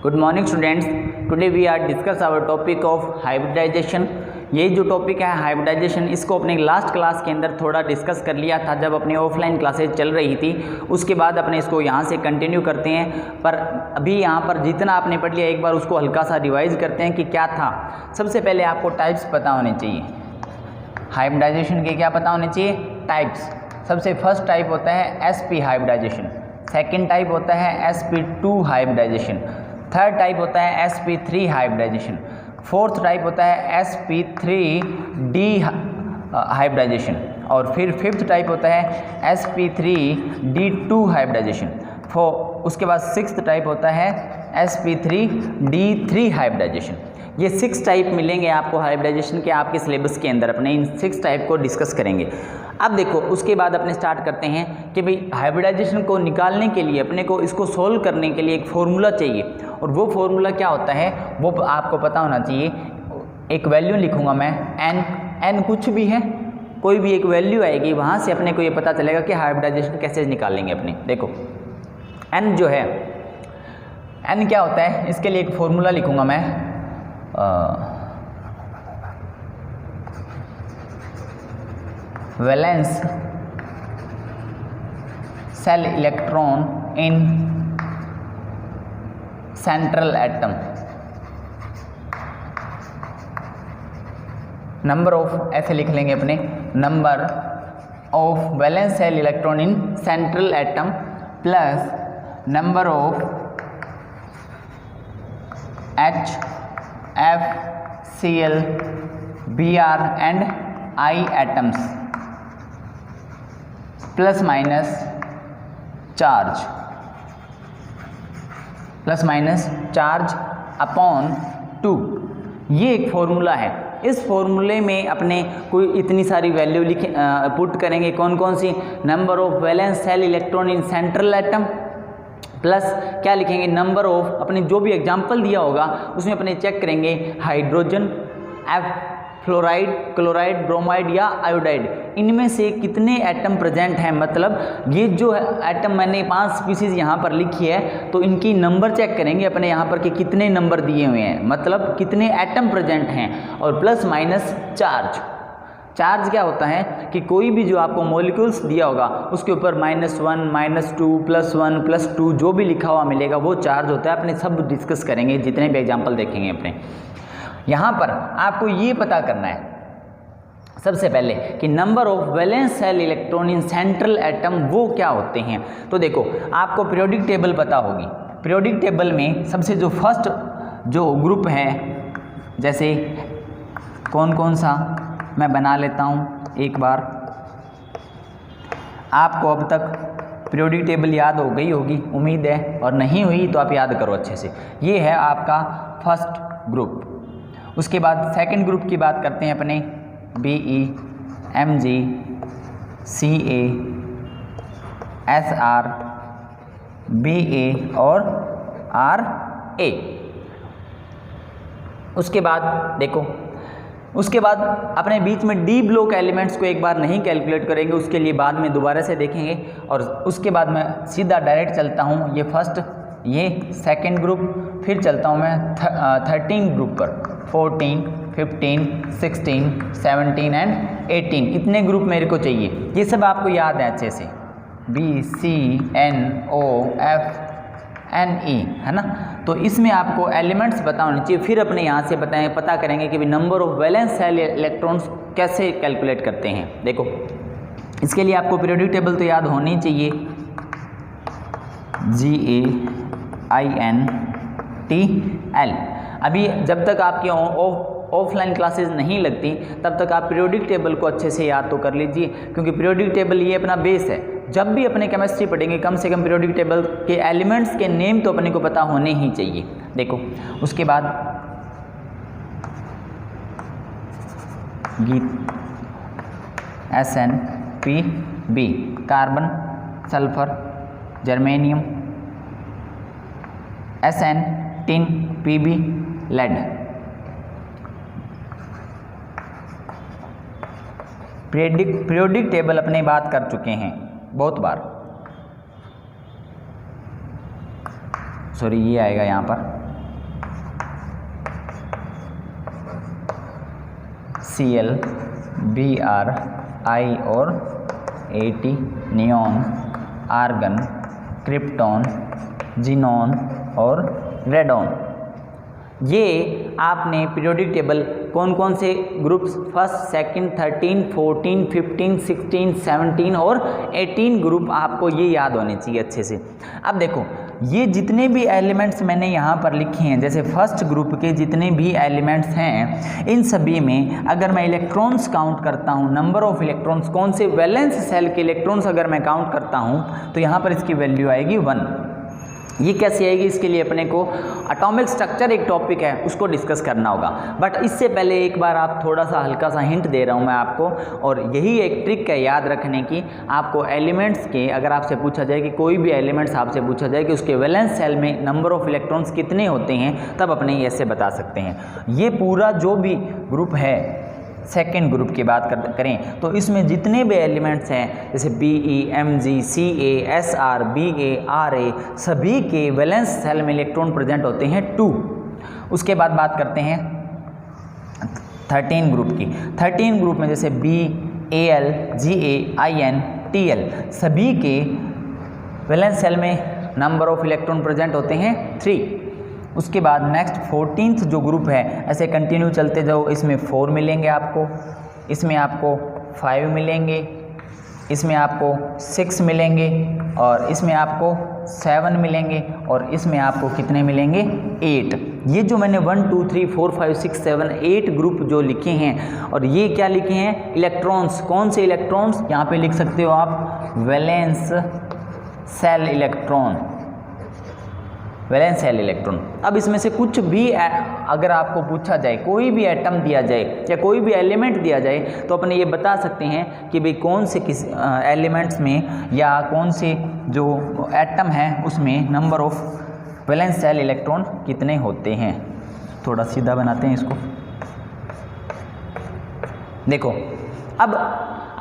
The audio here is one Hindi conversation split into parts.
Good morning students, today we are discuss our topic of hybridization. ये जो टॉपिक है हाइब्रिडाइजेशन, इसको अपने लास्ट क्लास के अंदर थोड़ा डिस्कस कर लिया था जब अपनी ऑफलाइन क्लासेज चल रही थी। उसके बाद अपने इसको यहाँ से कंटिन्यू करते हैं, पर अभी यहाँ पर जितना आपने पढ़ लिया एक बार उसको हल्का सा रिवाइज करते हैं कि क्या था। सबसे पहले आपको टाइप्स पता होने चाहिए, हाइब्रिडाइजेशन के क्या पता होने चाहिए, टाइप्स। सबसे फर्स्ट टाइप होता है sp हाइब्रिडाइजेशन, सेकेंड टाइप होता है sp2 हाइब्रिडाइजेशन, थर्ड टाइप होता है sp3 हाइब्रिडाइजेशन, फोर्थ टाइप होता है sp3d हाइब्रिडाइजेशन और फिर फिफ्थ टाइप होता है sp3d2 हाइब्रिडाइजेशन। उसके बाद सिक्स्थ टाइप होता है sp3d3 हाइब्रिडाइजेशन। ये 6 टाइप मिलेंगे आपको हाइब्रिडाइजेशन के आपके सिलेबस के अंदर। अपने इन 6 टाइप को डिस्कस करेंगे। अब देखो, उसके बाद अपने स्टार्ट करते हैं कि भाई हाइब्रिडाइजेशन को निकालने के लिए अपने को इसको सोल्व करने के लिए एक फॉर्मूला चाहिए, और वो फॉर्मूला क्या होता है वो आपको पता होना चाहिए। एक वैल्यू लिखूंगा मैं n कुछ भी है, कोई भी एक वैल्यू आएगी, वहाँ से अपने को ये पता चलेगा कि हाइब्रिडाइजेशन कैसे निकालेंगे अपने। देखो n जो है, n क्या होता है, इसके लिए एक फॉर्मूला लिखूंगा मैं। Valence shell electron in central atom, number of, ऐसे लिख लेंगे अपने, number of valence shell electron in central atom plus number of H, F, Cl, Br and I atoms plus minus charge upon 2। ये एक फॉर्मूला है। इस फॉर्मूले में अपने कोई इतनी सारी वैल्यू पुट करेंगे, कौन कौन सी, number of valence shell electron in central atom plus क्या लिखेंगे, नंबर ऑफ, अपने जो भी एग्जाम्पल दिया होगा उसमें अपने चेक करेंगे hydrogen, F, fluoride, chloride, bromide या आयोडाइड, इनमें से कितने एटम प्रेजेंट हैं। मतलब ये जो एटम मैंने 5 स्पीसीज यहाँ पर लिखी है, तो इनकी नंबर चेक करेंगे अपने यहाँ पर कि कितने नंबर दिए हुए हैं, मतलब कितने एटम प्रेजेंट हैं, और प्लस माइनस चार्ज। चार्ज क्या होता है कि कोई भी जो आपको मॉलिक्यूल्स दिया होगा उसके ऊपर -1, -2, +1, +2 जो भी लिखा हुआ मिलेगा वो चार्ज होता है। अपने सब डिस्कस करेंगे, जितने भी एग्जाम्पल देखेंगे अपने। यहाँ पर आपको ये पता करना है सबसे पहले कि number of valence shell electron in central atom वो क्या होते हैं। तो देखो, आपको पीरियोडिक टेबल पता होगी। पीरियोडिक टेबल में सबसे जो फर्स्ट जो ग्रुप है, जैसे कौन कौन सा मैं बना लेता हूँ एक बार। आपको अब तक पीरियोडिक टेबल याद हो गई होगी उम्मीद है, और नहीं हुई तो आप याद करो अच्छे से। ये है आपका फर्स्ट ग्रुप। उसके बाद सेकंड ग्रुप की बात करते हैं अपने, BE, MG, CA, SR, BA और RA। उसके बाद देखो, उसके बाद अपने बीच में डी ब्लॉक एलिमेंट्स को एक बार नहीं कैलकुलेट करेंगे, उसके लिए बाद में दोबारा से देखेंगे। और उसके बाद मैं सीधा डायरेक्ट चलता हूँ, ये फर्स्ट, ये सेकंड ग्रुप, फिर चलता हूँ मैं 13 ग्रुप पर, 14, 15, 16, 17 एंड 18। इतने ग्रुप मेरे को चाहिए। ये सब आपको याद है अच्छे से, B, C, N, O, F, N, E, है ना। तो इसमें आपको एलिमेंट्स पता होने चाहिए। फिर अपने यहाँ से पता करेंगे कि number of valence cell electrons कैसे कैलकुलेट करते हैं। देखो, इसके लिए आपको पीरियोडिक टेबल तो याद होनी चाहिए, GAINTL। अभी जब तक आपकी ऑफलाइन क्लासेस नहीं लगती तब तक आप पीरियोडिक टेबल को अच्छे से याद तो कर लीजिए, क्योंकि पीरियोडिक टेबल ये अपना बेस है। जब भी अपने केमिस्ट्री पढ़ेंगे कम से कम पीरियोडिक टेबल के एलिमेंट्स के नेम तो अपने को पता होने ही चाहिए। देखो, उसके बाद SN, Pb, carbon, sulphur, germanium, SN, tin, Pb, lead. Periodic table अपने बात कर चुके हैं बहुत बार। सॉरी, ये आएगा यहाँ पर Cl, Br, I और At, neon, argon, krypton, xenon और रेडॉन। ये आपने पीरियोडिक टेबल कौन कौन से ग्रुप्स, फर्स्ट, सेकंड, 13, 14, 15, 16, 17 और 18 ग्रुप आपको ये याद होने चाहिए अच्छे से। अब देखो ये जितने भी एलिमेंट्स मैंने यहाँ पर लिखे हैं, जैसे फर्स्ट ग्रुप के जितने भी एलिमेंट्स हैं, इन सभी में अगर मैं इलेक्ट्रॉन्स काउंट करता हूँ, नंबर ऑफ इलेक्ट्रॉन्स, कौन से वैलेंस सेल के इलेक्ट्रॉन्स अगर मैं काउंट करता हूँ, तो यहाँ पर इसकी वैल्यू आएगी 1। ये कैसे आएगी, इसके लिए अपने को एटॉमिक स्ट्रक्चर एक टॉपिक है, उसको डिस्कस करना होगा। बट इससे पहले एक बार आप थोड़ा सा हल्का सा हिंट दे रहा हूँ मैं आपको, और यही एक ट्रिक है याद रखने की। आपको एलिमेंट्स के, अगर आपसे पूछा जाए कि कोई भी एलिमेंट्स आपसे पूछा जाए कि उसके वैलेंस सेल में नंबर ऑफ इलेक्ट्रॉन्स कितने होते हैं, तब अपने ऐसे बता सकते हैं। ये पूरा जो भी ग्रुप है, सेकेंड ग्रुप की बात करें तो इसमें जितने भी एलिमेंट्स हैं, जैसे Be, Mg, Ca, Sr, Ba, Ra, सभी के वैलेंस सेल में इलेक्ट्रॉन प्रेजेंट होते हैं 2। उसके बाद बात करते हैं 13 ग्रुप की। 13 ग्रुप में जैसे B, Al, Ga, In, Tl, सभी के वैलेंस सेल में नंबर ऑफ इलेक्ट्रॉन प्रेजेंट होते हैं 3। उसके बाद नेक्स्ट 14th जो ग्रुप है, ऐसे कंटिन्यू चलते जाओ, इसमें 4 मिलेंगे आपको, इसमें आपको 5 मिलेंगे, इसमें आपको 6 मिलेंगे, और इसमें आपको 7 मिलेंगे, और इसमें आपको कितने मिलेंगे 8। ये जो मैंने 1 2 3 4 5 6 7 8 ग्रुप जो लिखे हैं, और ये क्या लिखे हैं, इलेक्ट्रॉन्स। कौन से इलेक्ट्रॉन्स, यहाँ पे लिख सकते हो आप valence shell electron, valence shell electron. अब इसमें से कुछ भी अगर आपको पूछा जाए, कोई भी एटम दिया जाए या कोई भी एलिमेंट दिया जाए, तो अपने ये बता सकते हैं कि भाई कौन से किस एलिमेंट्स में या कौन से जो एटम है उसमें number of valence shell electron कितने होते हैं। थोड़ा सीधा बनाते हैं इसको। देखो अब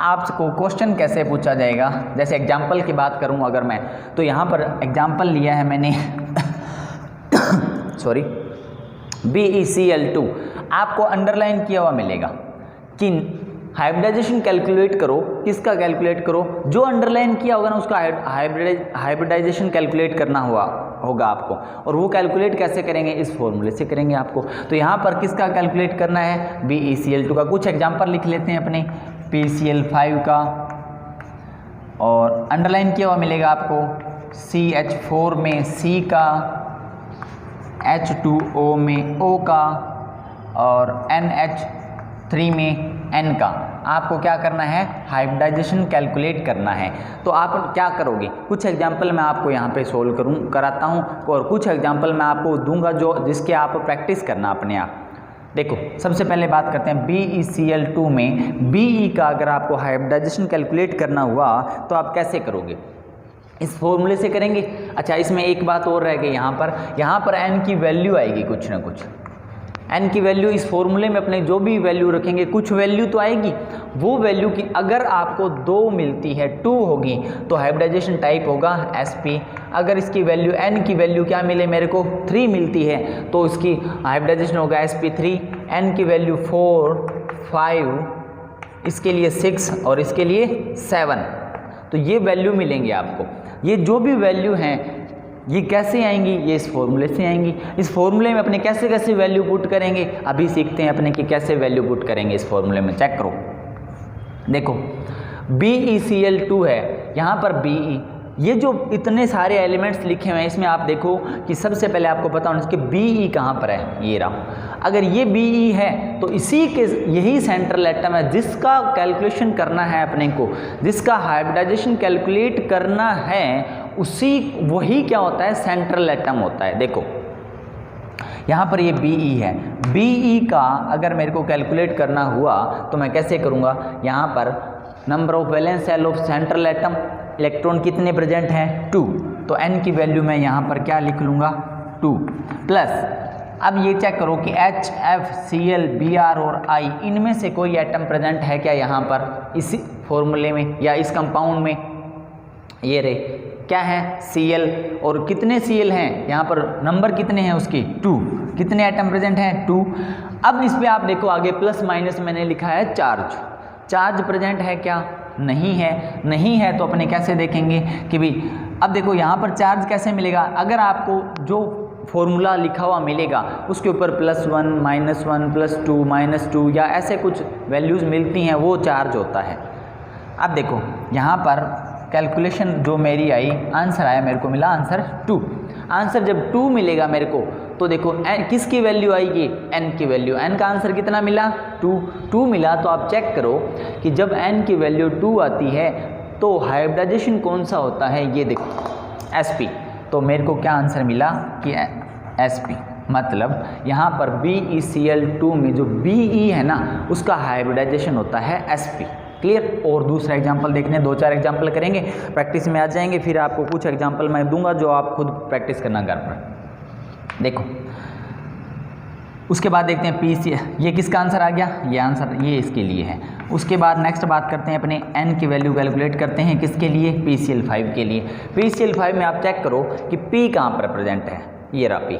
आपको क्वेश्चन कैसे पूछा जाएगा, जैसे एग्जाम्पल की बात करूं अगर मैं, तो यहाँ पर एग्जाम्पल लिया है मैंने सॉरी, BeCl2। आपको अंडरलाइन किया हुआ मिलेगा कि हाइब्रिडाइजेशन कैलकुलेट करो। किसका कैलकुलेट करो, जो अंडरलाइन किया होगा ना उसका हाइब्रिडाइजेशन कैलकुलेट करना होगा आपको। और वो कैलकुलेट कैसे करेंगे, इस फॉर्मूले से करेंगे आपको। तो यहाँ पर किसका कैलकुलेट करना है, BeCl2 का। कुछ एग्जाम्पल लिख लेते हैं अपने, PCl5 का, और अंडरलाइन किया हुआ मिलेगा आपको CH4 में C का, H2O में O का, और NH3 में N का। आपको क्या करना है, हाइब्रिडाइजेशन कैलकुलेट करना है। तो आप क्या करोगे, कुछ एग्जाम्पल मैं आपको यहाँ पे सोल्व कराता हूँ, और कुछ एग्जाम्पल मैं आपको दूंगा जो जिसके आप प्रैक्टिस करना अपने आप। देखो सबसे पहले बात करते हैं BeCl2 में Be का अगर आपको हाइब्रिडाइजेशन कैलकुलेट करना हुआ तो आप कैसे करोगे, इस फॉर्मूले से करेंगे। अच्छा इसमें एक बात और रह गई, यहाँ पर n की वैल्यू आएगी कुछ ना कुछ। n की वैल्यू इस फॉर्मूले में अपने जो भी वैल्यू रखेंगे कुछ वैल्यू तो आएगी। वो वैल्यू की अगर आपको 2 मिलती है, 2 होगी, तो हाइब्रिडाइजेशन टाइप होगा sp। अगर इसकी वैल्यू n की वैल्यू क्या मिले मेरे को 3 मिलती है, तो इसकी हाइब्रिडाइजेशन होगा sp3। n की वैल्यू 4, 5, इसके लिए 6 और इसके लिए 7। तो ये वैल्यू मिलेंगे आपको। ये जो भी वैल्यू हैं ये कैसे आएंगी, ये इस फॉर्मूले से आएंगी। इस फॉर्मूले में अपने कैसे कैसे वैल्यू पुट करेंगे, अभी सीखते हैं अपने कि कैसे वैल्यू पुट करेंगे इस फॉर्मूले में। चेक करो, देखो BeCl2 है, यहाँ पर Be, ये जो इतने सारे एलिमेंट्स लिखे हुए हैं इसमें आप देखो कि सबसे पहले आपको पता होना चाहिए कि Be कहाँ पर है, ये रहा। अगर ये Be है तो इसी के यही सेंट्रल एटम है जिसका कैलकुलेशन करना है अपने को, जिसका हाइब्रिडाइजेशन कैलकुलेट करना है, उसी वही क्या होता है, सेंट्रल एटम होता है। देखो यहाँ पर ये Be है, Be का अगर मेरे को कैलकुलेट करना हुआ तो मैं कैसे करूँगा, यहाँ पर number of valence cell of central atom, electron कितने प्रेजेंट हैं 2, तो n की वैल्यू मैं यहाँ पर क्या लिख लूँगा 2 प्लस। अब ये चेक करो कि H, F, Cl, Br और I इनमें से कोई एटम प्रेजेंट है क्या यहाँ पर इसी फॉर्मूले में या इस कंपाउंड में, ये रे क्या है Cl, और कितने Cl हैं यहाँ पर, नंबर कितने हैं उसकी 2, कितने एटम प्रेजेंट हैं 2। अब इस पे आप देखो आगे प्लस माइनस मैंने लिखा है चार्ज प्रेजेंट है क्या, नहीं है तो अपने कैसे देखेंगे कि भाई, अब देखो यहाँ पर चार्ज कैसे मिलेगा, अगर आपको जो फॉर्मूला लिखा हुआ मिलेगा उसके ऊपर +1 -1 +2 -2 या ऐसे कुछ वैल्यूज़ मिलती हैं, वो चार्ज होता है। अब देखो यहाँ पर कैलकुलेशन जो मेरी आई, आंसर आया, मेरे को मिला आंसर 2। आंसर जब 2 मिलेगा मेरे को तो देखो किसकी वैल्यू आएगी, n की वैल्यू, n का आंसर कितना मिला 2 मिला। तो आप चेक करो कि जब n की वैल्यू 2 आती है तो हाइब्रिडाइजेशन कौन सा होता है, ये देखो sp। तो मेरे को क्या आंसर मिला कि sp, मतलब यहाँ पर BeCl2 में जो Be है ना उसका हाइब्रिडाइजेशन होता है sp। क्लियर। और दूसरा एग्जांपल देखने, 2-4 एग्जांपल करेंगे, प्रैक्टिस में आ जाएंगे, फिर आपको कुछ एग्जांपल मैं दूंगा जो आप खुद प्रैक्टिस करना घर पर। देखो उसके बाद देखते हैं PC, ये किसका आंसर आ गया, ये आंसर ये इसके लिए है। उसके बाद नेक्स्ट बात करते हैं अपने n की वैल्यू कैलकुलेट करते हैं, किसके लिए, PCl5 के लिए। PCl5 में आप चेक करो कि P कहाँ पर प्रेजेंट है, ये रहा P,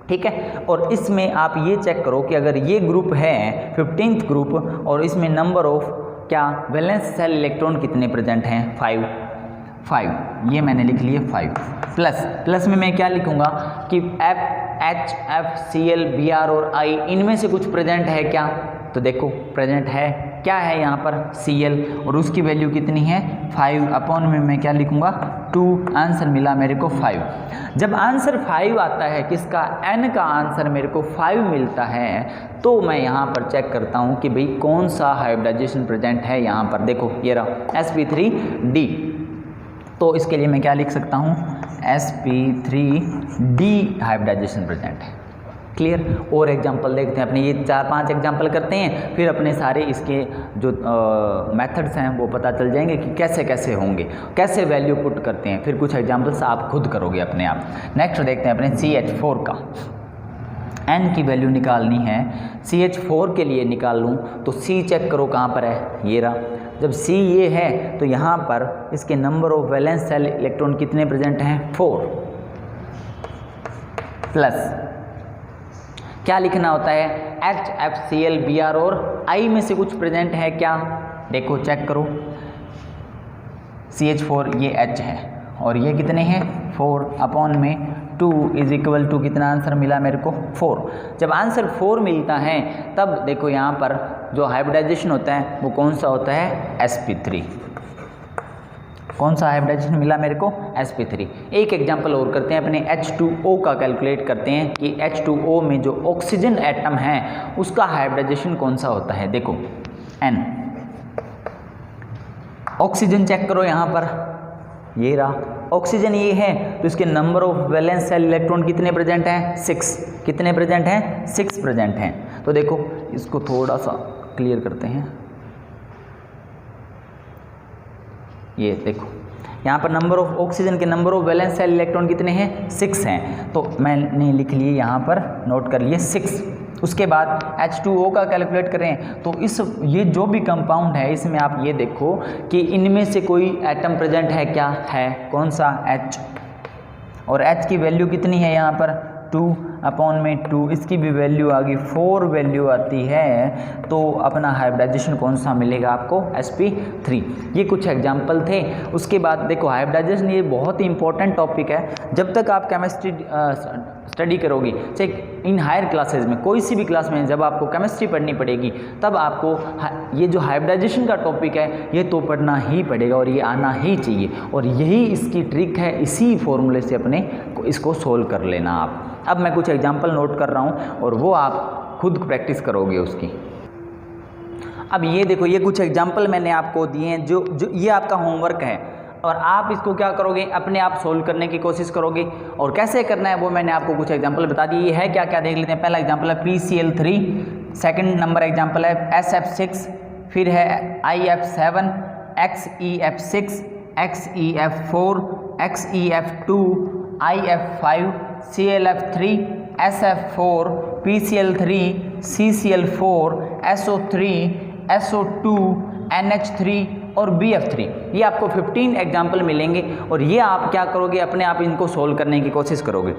ठीक है। और इसमें आप ये चेक करो कि अगर ये ग्रुप है 15th ग्रुप और इसमें नंबर ऑफ क्या वैलेंस सेल इलेक्ट्रॉन कितने प्रेजेंट हैं, 5, ये मैंने लिख लिए 5। प्लस में मैं क्या लिखूंगा कि H, F, Cl, Br और I इनमें से कुछ प्रेजेंट है क्या, तो देखो प्रेजेंट है, क्या है यहाँ पर Cl, और उसकी वैल्यू कितनी है 5, अपॉन में मैं क्या लिखूंगा 2। आंसर मिला मेरे को 5। जब आंसर 5 आता है, किसका, n का आंसर मेरे को 5 मिलता है, तो मैं यहाँ पर चेक करता हूँ कि भाई कौन सा हाइब्रिडाइजेशन प्रेजेंट है। यहाँ पर देखो ये रहा sp3d, तो इसके लिए मैं क्या लिख सकता हूँ, sp3d हाइब्रिडाइजेशन प्रेजेंट है। क्लियर। और एग्जांपल देखते हैं अपने, ये 4-5 एग्जांपल करते हैं, फिर अपने सारे इसके जो मेथड्स हैं वो पता चल जाएंगे कि कैसे कैसे होंगे, कैसे वैल्यू पुट करते हैं, फिर कुछ एग्जांपल्स आप खुद करोगे अपने आप। नेक्स्ट देखते हैं अपने CH4 का, n की वैल्यू निकालनी है। CH4 के लिए निकाल लूँ तो C चेक करो कहाँ पर है, ये रहा। जब C ये है तो यहाँ पर इसके number of valence shell electron कितने प्रेजेंट हैं, 4। प्लस क्या लिखना होता है, H, F, Cl, Br और I में से कुछ प्रेजेंट है क्या, देखो चेक करो, CH4 ये H है और ये कितने हैं 4, अपॉन में 2 इज इक्वल टू कितना आंसर मिला मेरे को 4। जब आंसर 4 मिलता है तब देखो यहाँ पर जो हाइब्रिडाइजेशन होता है वो कौन सा होता है, sp3। कौन सा हाइब्रिडाइजेशन मिला मेरे को, sp3। एक एग्जांपल और करते हैं अपने H2O का, कैलकुलेट करते हैं कि H2O में जो ऑक्सीजन एटम है उसका हाइब्रिडाइजेशन कौन सा होता है। देखो N, ऑक्सीजन चेक करो यहाँ पर, ये रहा ऑक्सीजन, ये है तो इसके number of valence shell electron कितने प्रेजेंट हैं, 6। कितने प्रेजेंट हैं, 6 प्रेजेंट हैं। तो देखो इसको थोड़ा सा क्लियर करते हैं, ये देखो यहाँ पर नंबर ऑफ ऑक्सीजन के number of valence shell electron कितने हैं, 6 हैं। तो मैंने लिख लिए यहाँ पर, नोट कर लिए 6। उसके बाद H2O का कैलकुलेट करें तो ये जो भी कंपाउंड है इसमें आप ये देखो कि इनमें से कोई एटम प्रेजेंट है क्या, है, कौन सा, H, और H की वैल्यू कितनी है यहाँ पर 2, अपॉन में 2, इसकी भी वैल्यू आ गई 4 वैल्यू आती है, तो अपना हाइब्रिडाइजेशन कौन सा मिलेगा आपको, sp3। ये कुछ एग्जांपल थे। उसके बाद देखो हाइब्रिडाइजेशन ये बहुत ही इंपॉर्टेंट टॉपिक है। जब तक आप केमिस्ट्री स्टडी करोगे, चाहे इन हायर क्लासेज में, कोई सी भी क्लास में जब आपको केमिस्ट्री पढ़नी पड़ेगी तब आपको ये जो हाइब्रिडाइजेशन का टॉपिक है ये तो पढ़ना ही पड़ेगा और ये आना ही चाहिए, और यही इसकी ट्रिक है, इसी फॉर्मूले से अपने इसको सोल्व कर लेना आप। अब मैं कुछ एग्जांपल नोट कर रहा हूँ और वो आप खुद प्रैक्टिस करोगे उसकी। अब ये देखो, ये कुछ एग्जांपल मैंने आपको दिए हैं, जो ये आपका होमवर्क है और आप इसको क्या करोगे, अपने आप सोल्व करने की कोशिश करोगे। और कैसे करना है वो मैंने आपको कुछ एग्जांपल बता दिए। ये है क्या क्या देख लेते हैं। पहला एग्जांपल है PCl3, सेकंड नंबर एग्जांपल है SF6, फिर है IF7, XEF6, XEF4, XEF2, IF5, ClF3, SF4, PCl3, CCl4, SO3, SO2, NH3, और BF3, ये आपको 15 एग्जाम्पल मिलेंगे और ये आप क्या करोगे, अपने आप इनको सोल्व करने की कोशिश करोगे।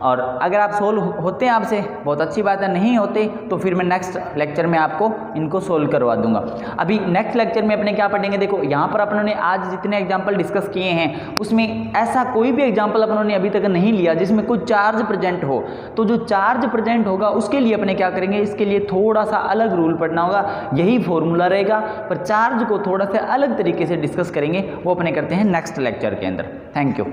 और अगर आप सोल्व होते हैं आपसे बहुत अच्छी बात है, नहीं होते तो फिर मैं नेक्स्ट लेक्चर में आपको इनको सोल्व करवा दूंगा। अभी नेक्स्ट लेक्चर में अपने क्या पढ़ेंगे, देखो यहाँ पर अपनों आज जितने एग्जाम्पल डिस्कस किए हैं उसमें ऐसा कोई भी एग्जाम्पल अपनों अभी तक नहीं लिया जिसमें कोई चार्ज प्रेजेंट हो। तो जो चार्ज प्रेजेंट होगा उसके लिए अपने क्या करेंगे, इसके लिए थोड़ा सा अलग रूल पढ़ना होगा, यही फॉर्मूला रहेगा, पर चार्ज को थोड़ा सा अलग तरीके से डिस्कस करेंगे, वो अपने करते हैं नेक्स्ट लेक्चर के अंदर। Thank you.